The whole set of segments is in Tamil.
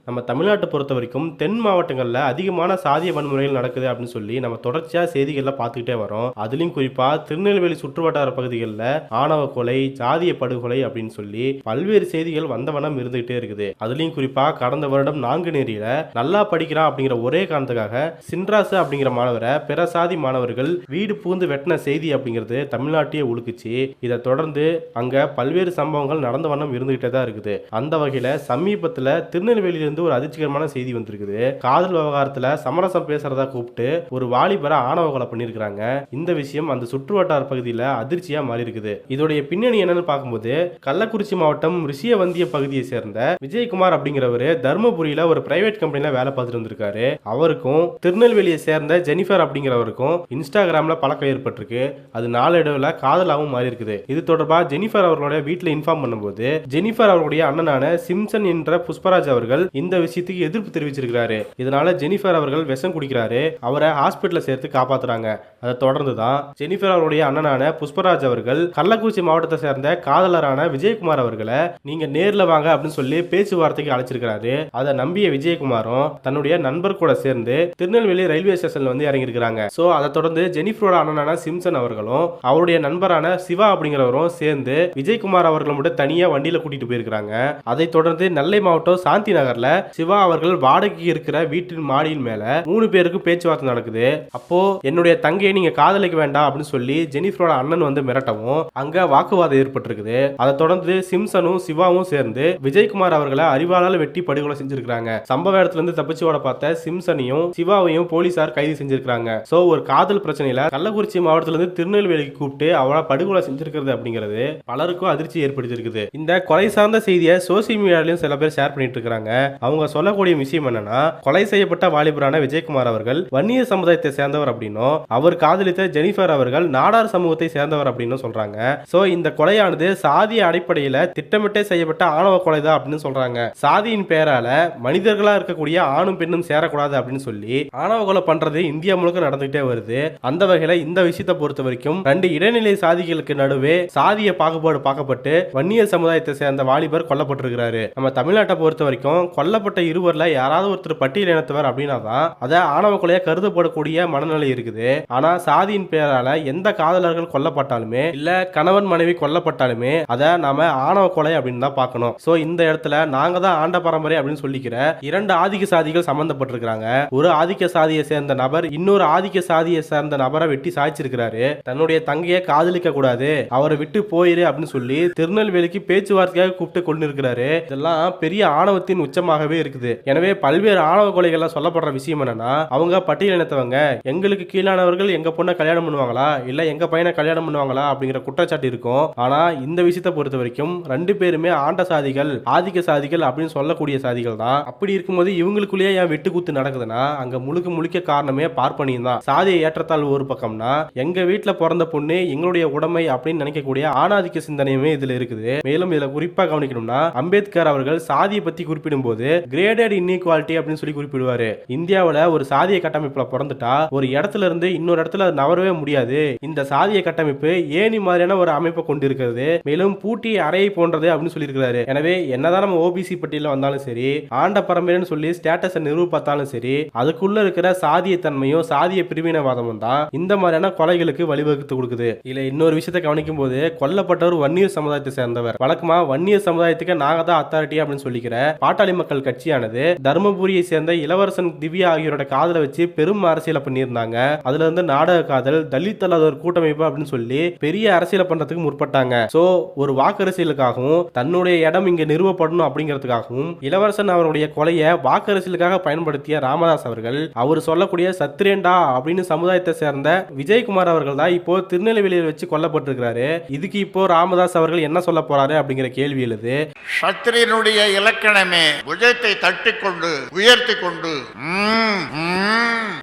நம்ம தமிழ்நாட்டை பொறுத்த வரைக்கும் தென் மாவட்டங்களில் அதிகமான சாதிய வன்முறைகள் நடக்குது அப்படின்னு சொல்லி நம்ம தொடர்ச்சியாக செய்திகளில் பார்த்துக்கிட்டே வரோம். அதுலேயும் குறிப்பாக திருநெல்வேலி சுற்றுவட்டார பகுதிகளில் ஆணவ கொலை, சாதிய படுகொலை அப்படின்னு சொல்லி பல்வேறு செய்திகள் வந்தவனம் இருந்துகிட்டே இருக்குது. அதுலேயும் குறிப்பாக கடந்த வருடம் நாங்குநேரியில நல்லா படிக்கிறான் அப்படிங்கிற ஒரே காரணத்துக்காக சின்ராசு அப்படிங்கிற மாணவரை பிற சாதி மாணவர்கள் வீடு பூந்து வெட்டின செய்தி அப்படிங்கிறது தமிழ்நாட்டையே உழுக்குச்சு. இதை தொடர்ந்து அங்க பல்வேறு சம்பவங்கள் நடந்த வண்ணம் இருந்துகிட்டே தான் இருக்குது. அந்த வகையில சமீபத்தில் திருநெல்வேலியிலிருந்து ஒரு அதிர்ச்சிகரமான செய்தி வந்திருக்குது. காதல் விவகாரத்துல சமரசம் பேசுறதா கூப்பிட்டு ஒரு வாலிபரை ஆணவ கொலை பண்ணிருக்காங்க. இந்த விஷயம் அந்த சுற்றுவட்டார பகுதியில் அதிர்ச்சியா மாறி இருக்குது. இதோடைய பின்னணி என்னன்னு பார்க்கும்போது கள்ளக்குறிச்சி மாவட்டம் ரிஷியவந்திய பகுதியை சேர்ந்த விஜயகுமார் அப்படிங்கிறவரு தர்மபுரியில ஒரு பிரைவேட் கம்பெனில வேலை பார்த்துட்டு வந்திருக்காரு. அவருக்கும் திருநெல்வேலியை சேர்ந்த ஜெனிஃபர் அப்படிங்கிறவருக்கும் இன்ஸ்டாகிராம்ல பழக்கம் ஏற்பட்டிருக்கு. அது நாளடைவில் காதலாகவும் மாறி இருக்குது. இது தொடர்பாக ஜெனிஃபர் அவர்களுடைய வீட்டில் இன்ஃபார்ம் பண்ணும்போது ஜெனிஃபர் அவர்களுடைய அண்ணனான சிம்சன் என்ற புஷ்பராஜ் அவர்கள் இந்த விஷயத்துக்கு எதிர்ப்பு தெரிவிச்சிருக்கிறாரு. இதனால ஜெனிஃபர் அவர்கள் விஷம் குடிக்கிறாரு. அவரை ஹாஸ்பிட்டல்ல சேர்த்து காப்பாத்துறாங்க. அதை தொடர்ந்து தான் ஜெனிஃபர் அவருடைய அண்ணனான புஷ்பராஜ் அவர்கள் கள்ளக்குறிச்சி மாவட்டத்தை சேர்ந்த காதலரான விஜயகுமார் அவர்களை நீங்க நேர்ல வாங்க அப்படின்னு சொல்லி பேச்சுவார்த்தைக்கு அழைச்சிருக்கிறாரு. அதை நம்பிய விஜயகுமாரும் தன்னுடைய நண்பர் கூட சேர்ந்து திருநெல்வேலி ரயில்வே ஸ்டேஷன்ல வந்து இறங்கி இருக்கிறாங்க. சோ அதை தொடர்ந்து ஜெனிஃபரோட அண்ணனான சிம்சன் அவர்களும் அவருடைய நண்பரான சிவா அப்படிங்கிறவரும் சேர்ந்து விஜயகுமார் அவர்களை மட்டும் தனியா வண்டியில கூட்டிட்டு போயிருக்காங்க. அதை தொடர்ந்து நெல்லை மாவட்டம் சாந்தி நகர்ல சிவா அவர்கள் வாடகைக்கு இருக்கிற வீட்டின் மாடியின் மேல 3 பேருக்கு பேச்சுவார்த்தை நடக்குது. அப்போ என்னுடைய தங்கையை நீங்க காதலிக்க வேண்டாம் அப்படின்னு சொல்லி ஜெனிஃபரோட அண்ணன் வந்து மிரட்டவும் அங்க வாக்குவாதம் ஏற்பட்டிருக்குது. அதை தொடர்ந்து சிம்சனும் சிவாவும் சேர்ந்து விஜயகுமார் அவர்களை அறிவாளால் வெட்டி படுகொலை செஞ்சிருக்காங்க. சம்பவ இடத்துல இருந்து தப்பிச்சு ஓட பார்த்த சிம்சனையும் சிவாவையும் போலீசார் கைது செஞ்சிருக்காங்க. சோ ஒரு காதல் பிரச்சனையில கள்ளக்குறிச்சி மாவட்டத்துல இருந்து திருநெல்வேலிக்கு கூப்பிட்டு அவளை படுகொலை செஞ்சிருக்கிறது அப்படிங்கிறது பலருக்கும் அதிர்ச்சி ஏற்படுத்தியிருக்குது. இந்த கொலை சார்ந்த செய்தியை சோசியல் மீடியாலையும் சில பேர் ஷேர் பண்ணிட்டு இருக்காங்க. அவங்க சொல்லக்கூடிய விஷயம் என்னன்னா, கொலை செய்யப்பட்ட வாலிபரான விஜயகுமார் அவர்கள் வன்னியர் சமுதாயத்தை சேர்ந்தவர் அப்படின்னும் அவர் காதலித்த ஜெனிஃபர் அவர்கள் நாடார் சமூகத்தை சேர்ந்தவர் அப்படின்னு சொல்றாங்க. சோ இந்த கொலையானது சாதிய அடிப்படையில திட்டமிட்டே செய்யப்பட்ட ஆணவ கொலைதான் அப்படின்னு சொல்றாங்க. சாதியின் பெயரால மனிதர்களா இருக்கக்கூடிய ஆணும் பெண்ணும் சேரக்கூடாது அப்படின்னு சொல்லி ஆணவ கொலை பண்றது இந்தியா முழுக்க நடந்துகிட்டே வருது. அந்த வகையில இந்த விஷயத்தை பொறுத்த வரைக்கும் 2 இடைநிலை சாதிகளுக்கு நடுவே சாதிய பாகுபாடு பார்க்கப்பட்டு வன்னியர் சமுதாயத்தை சேர்ந்த வாலிபர் கொல்லப்பட்டிருக்கிறாரு. நம்ம தமிழ்நாட்டை பொறுத்த வரைக்கும் கொல்லப்பட்ட இருவர்ல யாராவது ஒருத்தர் பட்டியல் இனத்தவர் அப்படின்னா தான் அதை ஆணவ கொலையா கருதப்படக்கூடிய மனநிலை இருக்குது. ஆனா சாதியின் பெயரால எந்த காதலர்கள் கொல்லப்பட்டாலுமே இல்ல கணவன் மனைவி கொல்லப்பட்டாலுமே அதை நாம ஆணவ கொலை அப்படின்னு தான் பார்க்கணும். சோ இந்த இடத்துல நாங்க தான் ஆண்ட பரம்பரை அப்படின்னு சொல்லிக்கிற 2 ஆதிக்க சாதிகள் சம்பந்தப்பட்டிருக்காங்க. ஒரு ஆதிக்க சாதியை சேர்ந்த நபர் இன்னொரு ஆதிக்க சாதியை சேர்ந்த நபரை வெட்டி சாய்ச்சிருக்கிறாரு. தன்னுடைய தங்கையை காதலிக்க கூடாது, அவரை விட்டு போயிரு அப்படின்னு சொல்லி திருநெல்வேலிக்கு பேச்சுவார்த்தையாக கூப்பிட்டு கொண்டு இருக்கிறாரு. இதெல்லாம் பெரிய ஆணவத்தின் உச்சமாகவே இருக்குது. எனவே பல்வேறு ஆணவ கொலைகள்ல சொல்லப்படுற விஷயம் என்னன்னா, அவங்க பட்டியல் இனத்தவங்க, எங்களுக்கு கீழானவர்கள் எங்க பொண்ணை கல்யாணம் பண்ணுவாங்களா இல்ல எங்க பையனை கல்யாணம் பண்ணுவாங்களா அப்படிங்கிற குற்றச்சாட்டு இருக்கும். ஆனா இந்த விஷயத்தை பொறுத்த வரைக்கும் 2 பேருமே ஆண்ட சாதிகள், ஆதிக்க சாதிகள் அப்படின்னு சொல்லக்கூடிய சாதிகள் தான். அப்படி இருக்கும்போது இவங்களுக்குள்ளேயே ஏன் வெட்டுக்குத்து நடக்குதுன்னா அங்க முழுக்க காரணமே பார்ப்பனியம் தான். சாதிய ஏற்றத்தாழ் ஒரு பக்கம்னா எங்க வீட்டுல பிறந்த பொண்ணு எங்களுடைய உடைமை அப்படின்னு நினைக்கக்கூடிய ஆணாதிக்க சிந்தனையுமே இதுல இருக்குது. மேலும் இதுல குறிப்பா கவனிக்கணும்னா அம்பேத்கர் அவர்கள் சாதியை பத்தி குறிப்பிடும் போது கிரேடட் இன்இக்வாலிட்டி அப்படின்னு சொல்லி குறிப்பிடுவாரு. இந்தியாவில் ஒரு சாதிய கட்டமைப்புல பிறந்துட்டா ஒரு இடத்துல இருந்து இன்னொரு இடத்துல நவரவே முடியாது. இந்த சாதிய கட்டமைப்பு ஏணி மாதிரியான ஒரு அமைப்பை கொண்டு இருக்கிறது. மேலும் பூட்டி அறையை போன்றது அப்படின்னு சொல்லி இருக்கிறாரு. எனவே என்னதான் நம்ம ஓபிசி பட்டியல வந்தாலும் சரி, ஆண்ட பரம்பரைன்னு சொல்லி ஸ்டேட்டஸை நிறுவ பார்த்தாலும் சரி, அதுக்குள்ள இருக்கிற சாதிய தன்மையும் சாதிய பிரிவினைவாதமும் தான் இந்த மாதிரியான கொலைகளுக்கு வழிவகுத்து கொடுக்குது. இல்ல இன்னொரு விஷயத்தை கவனிக்கும் போது கொல்லப்பட்டவர் வன்னியர் சமுதாயத்தை சேர்ந்தவர். வழக்கமா வன்னியர் சமுதாயத்துக்கு நாங்க தான் அத்தாரிட்டி அப்படின்னு சொல்லிக்கிற பாட்டாளி மக்கள் கட்சியானது தர்மபுரியை சேர்ந்த இளவரசன் திவ்யா ஆகியோரோட காதலை வச்சு பெரும் அரசியலை பண்ணியிருந்தாங்க. அதுல இருந்து நாடக காதல், தலித் அல்லாதோர் கூட்டமைப்பு அப்படின்னு சொல்லி பெரிய அரசியலை பண்றதுக்கு முற்பட்டாங்க. சோ ஒரு வாக்கரசியலுக்காகவும் தன்னுடைய இடம் இங்க நிறுவப்படணும் அப்படிங்கிறதுக்காகவும் இளவரசன் அவருடைய கொலையை வாக்கரசியலுக்காக பயன்படுத்திய ராமதாஸ் அவர்கள் அவர் சொல்லக்கூடிய சத்திரேண்டா அப்படின்னு சமுதாயத்தை சேர்ந்த விஜயகுமார் அவர்கள் தான் இப்போ திருநெல்வேலியில் வச்சு கொல்லப்பட்டிருக்கிறாரு. இதுக்கு இப்போ ராமதாஸ் அவர்கள் என்ன சொல்ல போறாரு அப்படிங்கிற கேள்வி எழுது. சத்திரியனுடைய இலக்கணமே புஜத்தை தட்டிக்கொண்டு உயர்த்தி கொண்டு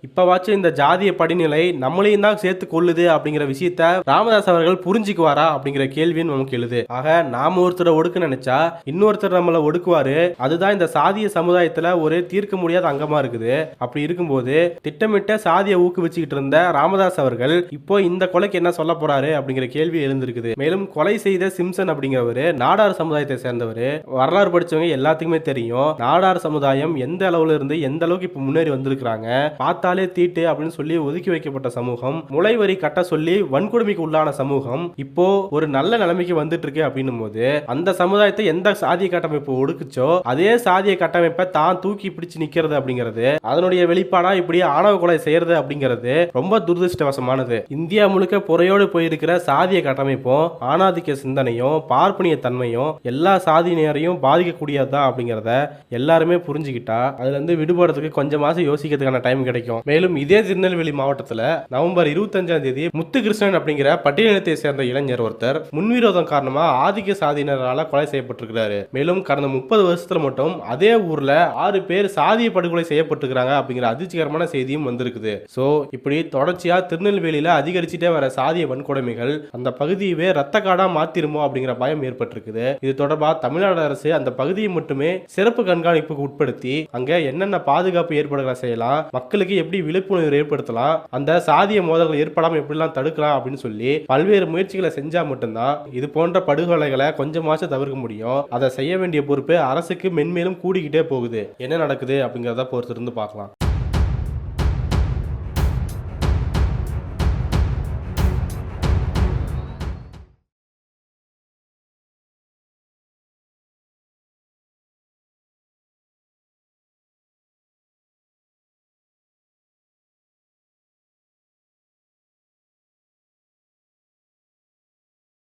இப்பவாச்சும் இந்த ஜாதிய படிநிலை நம்மளையும் தான் சேர்த்து கொள்ளுது அப்படிங்கிற விஷயத்த ராமதாஸ் அவர்கள் புரிஞ்சுக்குவாரா அப்படிங்கிற கேள்வியும் நமக்கு எழுது. ஆக நாம ஒருத்தரை ஒடுக்க நினைச்சா இன்னொருத்தர் நம்மளை ஒடுக்குவாரு. அதுதான் இந்த சாதிய சமுதாயத்துல ஒரு தீர்க்க முடியாத அங்கமா இருக்குது. அப்படி இருக்கும்போது திட்டமிட்ட சாதியை ஊக்குவிச்சுக்கிட்டு இருந்த ராமதாஸ் அவர்கள் இப்போ இந்த கொலைக்கு என்ன சொல்ல போறாரு அப்படிங்கிற கேள்வி எழுந்திருக்குது. மேலும் கொலை செய்த சிம்சன் அப்படிங்கிறவரு நாடார் சமுதாயத்தை சேர்ந்தவர். வரலாறு படிச்சவங்க எல்லாத்துக்குமே தெரியும் நாடார் சமுதாயம் எந்த அளவுல இருந்து எந்த அளவுக்கு இப்ப முன்னேறி வந்திருக்காங்க. பார்த்தாலே தீட்டு அப்படின்னு சொல்லி ஒதுக்கி வைக்கப்பட்ட சமூகம், முளைவரி கட்ட சொல்லி வன்கொடுமைக்கு உள்ளான சமூகம் இப்போ ஒரு நல்ல நிலைமைக்கு வந்துட்டு இருக்கு அப்படின்னும் போது அந்த சமுதாயத்தை எந்த சாதிய கட்டமைப்பு ஒடுக்குச்சோ அதே சாதிய கட்டமைப்பை தான் தூக்கி பிடிச்சு நிக்கிறது அப்படிங்கிறது அதனுடைய வெளிப்பாடா இப்படி ஆணவ கொலை செய்யறது அப்படிங்கிறது ரொம்ப துரதிருஷ்டவசமானது. இந்தியா முழுக்க புறையோடு போயிருக்கிற சாதிய கட்டமைப்பும் ஆணாதிக்க சிந்தனையும் பார்ப்பனிய தன்மையும் எல்லா சாதியினரையும் பாதிக்கக்கூடியதுதான் அப்படிங்கிறத எல்லாருமே புரிஞ்சுக்கிட்டா அதுல இருந்து விடுபடுறதுக்கு கொஞ்சமாசம் யோசிக்கிறதுக்கான டைம் கிடைக்கும். மேலும் இதே திருநெல்வேலி மாவட்டத்துல நவம்பர் 25ஆம் தேதி முத்துகிருஷ்ணன் அப்படிங்கிற பட்டியலினத்தை சேர்ந்த இளைஞர் ஒருத்தர் முன்விரோதம் காரணமா ஆதிக்க சாதியினரால கொலை செய்யப்பட்டிருக்கிறாரு. மேலும் கடந்த 30 வருஷத்துல மட்டும் அதே ஊர்ல 6 பேர் சாதிய படுகொலை செய்யப்பட்டிருக்கிறாங்க அப்படிங்கிற அதிர்ச்சிகரமான செய்தியும் வந்திருக்குது. சோ இப்படி தொடர்ச்சியா திருநெல்வேலியில அதிகரிச்சுட்டே வர சாதிய வன்கொடுமைகள் அந்த பகுதியவே ரத்த காடா மாத்திருமோ அப்படிங்கிற பயம் ஏற்பட்டிருக்குது. இது தொடர்பா தமிழ்நாடு அரசு அந்த பகுதியை மட்டுமே சிறப்பு கண்காணிப்புக்கு உட்படுத்தி அங்க என்னென்ன பாதுகாப்பு ஏற்பாடுகளை செய்யலாம், மக்களுக்கு எப்படி விழிப்புணர்வு ஏற்படுத்தலாம், அந்த சாதிய மோதல்கள் ஏற்படாம எப்படிலாம் தடுக்கலாம் அப்படின்னு சொல்லி பல்வேறு முயற்சிகளை செஞ்சா மட்டும்தான் இது போன்ற படுகொலைகளை கொஞ்சமாச்சும் தவிர்க்க முடியும். அதை செய்ய வேண்டிய பொறுப்பு அரசுக்கு மென்மேலும் கூடிக்கிட்டே போகுது. என்ன நடக்குது அப்படிங்கறத பொறுத்து இருந்து பார்க்கலாம்.